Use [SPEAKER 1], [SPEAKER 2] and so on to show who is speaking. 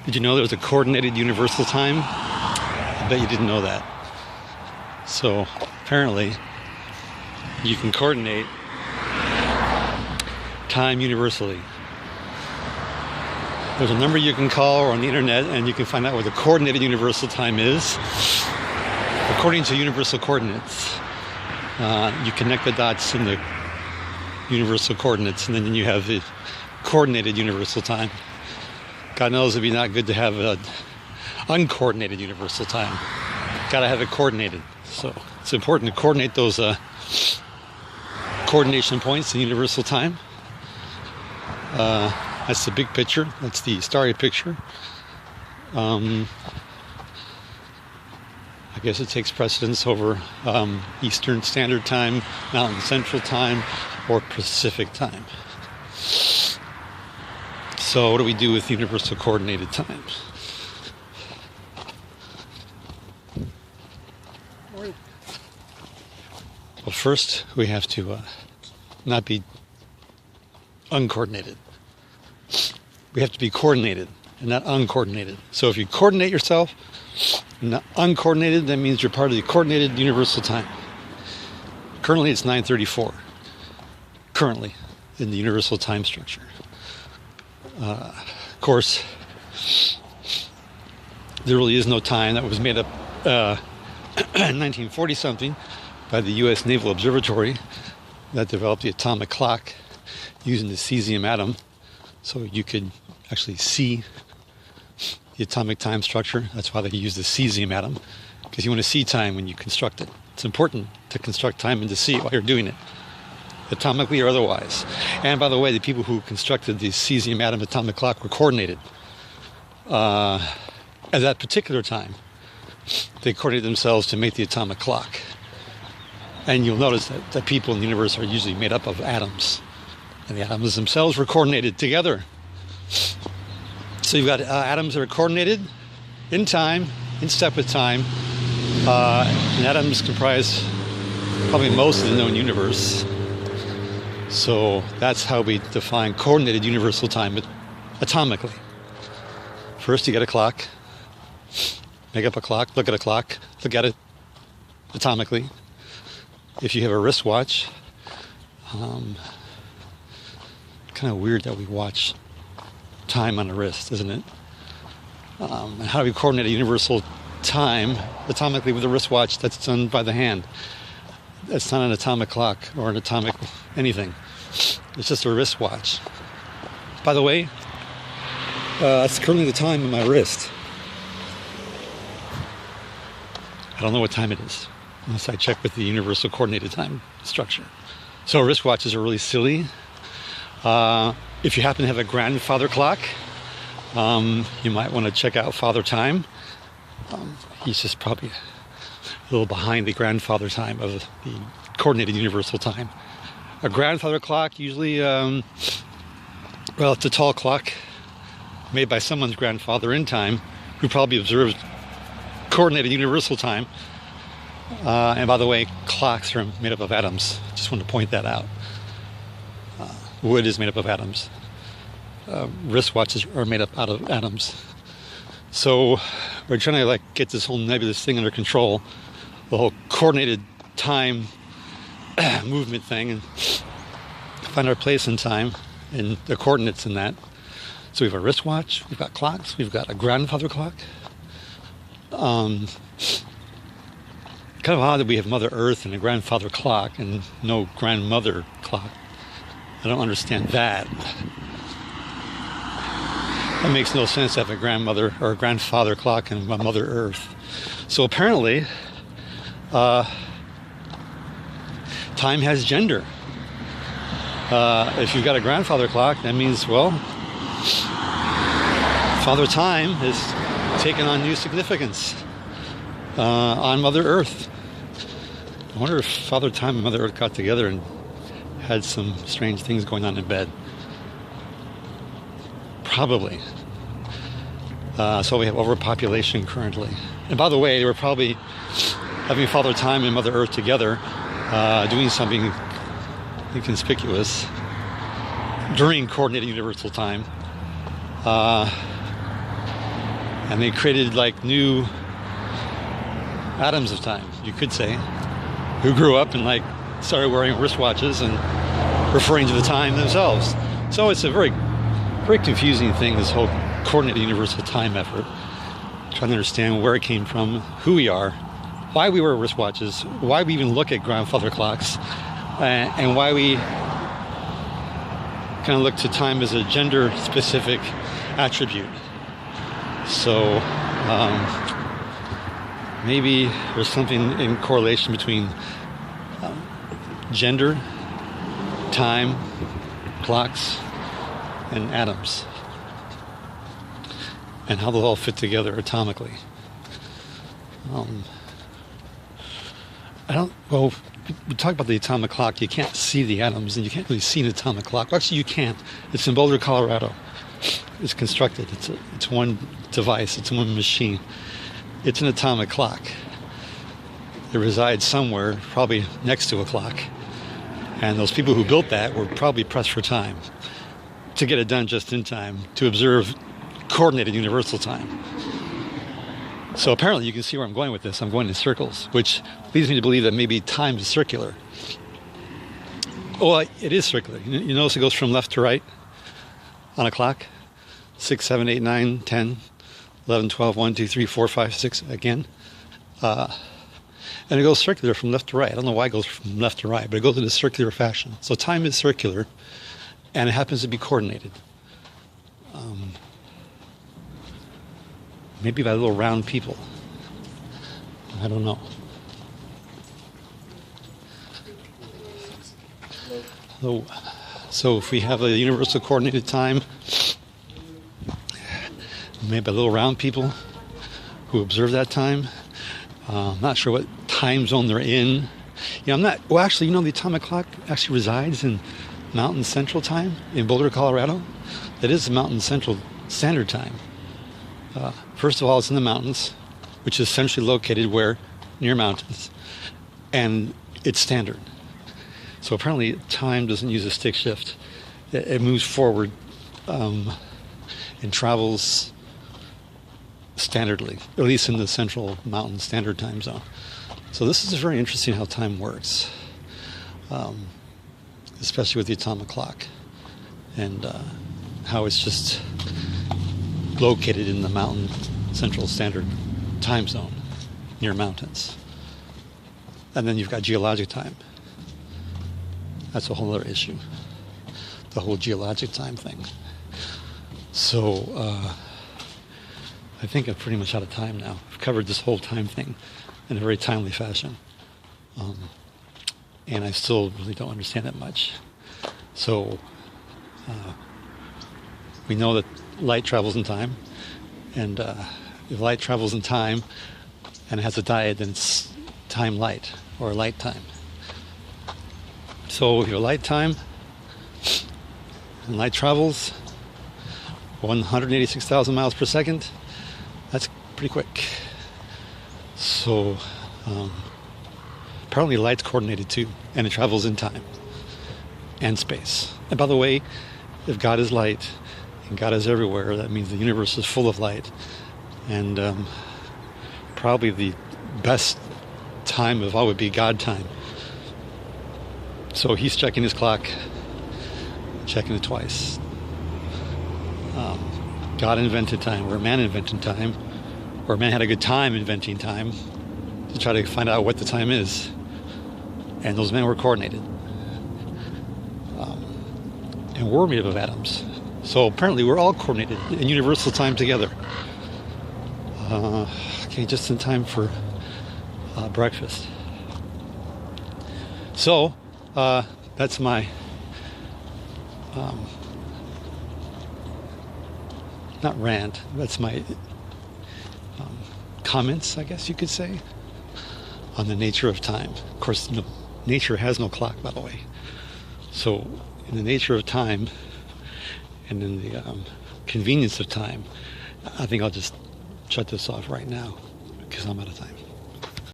[SPEAKER 1] Did you know there's a coordinated universal time? I bet you didn't know that. So apparently you can coordinate time universally. There's a number you can call or on the internet and you can find out what the coordinated universal time is. According to universal coordinates, you connect the dots in the universal coordinates and then you have the coordinated universal time. God knows it'd be not good to have an uncoordinated universal time. Gotta have it coordinated. So it's important to coordinate those coordination points in universal time. That's the big picture. That's the starry picture. I guess it takes precedence over Eastern Standard Time, Mountain Central Time, or Pacific Time. So what do we do with universal coordinated times? Well, first we have to not be uncoordinated. We have to be coordinated and not uncoordinated. So if you coordinate yourself and not uncoordinated, that means you're part of the coordinated universal time. Currently it's 9:34. Currently in the universal time structure. Of course, there really is no time. That was made up in 1940 something by the U.S. Naval Observatory that developed the atomic clock using the cesium atom, so you could actually see the atomic time structure. That's why they use the cesium atom, because you want to see time when you construct it. It's important to construct time and to see it while you're doing it, atomically or otherwise. And by the way, the people who constructed the cesium atom atomic clock were coordinated. At that particular time, they coordinated themselves to make the atomic clock. And you'll notice that people in the universe are usually made up of atoms. And the atoms themselves were coordinated together. So you've got atoms that are coordinated in time, in step with time. And atoms comprise probably most of the known universe. So that's how we define coordinated universal time atomically. First you get a clock, make up a clock, look at a clock, look at it atomically. If you have a wristwatch, kind of weird that we watch time on a wrist, isn't it? And how do we coordinate a universal time atomically with a wristwatch that's done by the hand? It's not an atomic clock or an atomic anything. It's just a wristwatch. By the way, that's currently the time on my wrist. I don't know what time it is unless I check with the universal coordinated time structure. So wristwatches are really silly. If you happen to have a grandfather clock, you might want to check out Father Time. He's just probably a little behind the grandfather time of the coordinated universal time. A grandfather clock usually, it's a tall clock made by someone's grandfather in time who probably observed coordinated universal time. And by the way, clocks are made up of atoms. Just want to point that out. Wood is made up of atoms. Wristwatches are made up out of atoms. So we're trying to get this whole nebulous thing under control, the whole coordinated time movement thing, and find our place in time and the coordinates in that. So we have a wristwatch, we've got clocks, we've got a grandfather clock. Kind of odd that we have Mother Earth and a grandfather clock and no grandmother clock. I don't understand that. That makes no sense to have a grandmother or a grandfather clock and a Mother Earth. So apparently, time has gender. If you've got a grandfather clock, that means, Father Time has taken on new significance on Mother Earth. I wonder if Father Time and Mother Earth got together and had some strange things going on in bed. Probably. So we have overpopulation currently. And by the way, they were probably having Father Time and Mother Earth together, doing something inconspicuous during coordinated universal time. And they created like new atoms of time, you could say, who grew up and like started wearing wristwatches and referring to the time themselves. So it's a very confusing thing, this whole coordinated universal time effort. Trying to understand where it came from, who we are, why we wear wristwatches, why we even look at grandfather clocks, and why we kind of look to time as a gender-specific attribute. So maybe there's something in correlation between gender, time, clocks, and atoms, and how they'll all fit together atomically. Well, we talk about the atomic clock. You can't see the atoms, and you can't really see an atomic clock. Actually, you can't. It's in Boulder, Colorado. It's constructed. It's one device. It's one machine. It's an atomic clock. It resides somewhere, probably next to a clock. And those people who built that were probably pressed for time to get it done just in time to observe coordinated universal time. So apparently you can see where I'm going with this. I'm going in circles, which leads me to believe that maybe time is circular. Oh, it is circular. You notice it goes from left to right on a clock. 6, 7, 8, 9, 10, 11, 12, 1, 2, 3, 4, 5, 6 again. And it goes circular from left to right. I don't know why it goes from left to right, but it goes in a circular fashion. So time is circular, and it happens to be coordinated. Maybe by little round people. I don't know. So if we have a universal coordinated time, maybe by little round people who observe that time. I'm not sure what time zone they're in. Actually, the atomic clock actually resides in Mountain Central Time in Boulder, Colorado. That is the Mountain Central Standard Time. First of all, it's in the mountains, which is centrally located where? Near mountains. And it's standard. So apparently time doesn't use a stick shift. It moves forward and travels standardly, at least in the Central Mountain Standard Time Zone. So this is very interesting how time works, especially with the atomic clock, and how it's just located in the Mountain Central Standard Time Zone near mountains. And then you've got geologic time. That's a whole other issue, the whole geologic time thing. So I think I'm pretty much out of time now. I've covered this whole time thing in a very timely fashion. And I still really don't understand it much. So we know that light travels in time. And if light travels in time and it has a diet, then it's time light or light time. So your light time and light travels 186,000 miles per second. That's pretty quick. So apparently light's coordinated too, and it travels in time and space. And by the way, if God is light and God is everywhere, that means the universe is full of light. And probably the best time of all would be God time. So he's checking his clock, checking it twice. God invented time, or man invented time, or man had a good time inventing time to try to find out what the time is. And those men were coordinated. And we're made up of atoms. So apparently we're all coordinated in universal time together. Okay, just in time for breakfast. So that's my not rant, that's my comments, I guess you could say, on the nature of time. Of course, nature has no clock, by the way. So in the nature of time and in the convenience of time, I think I'll just shut this off right now because I'm out of time.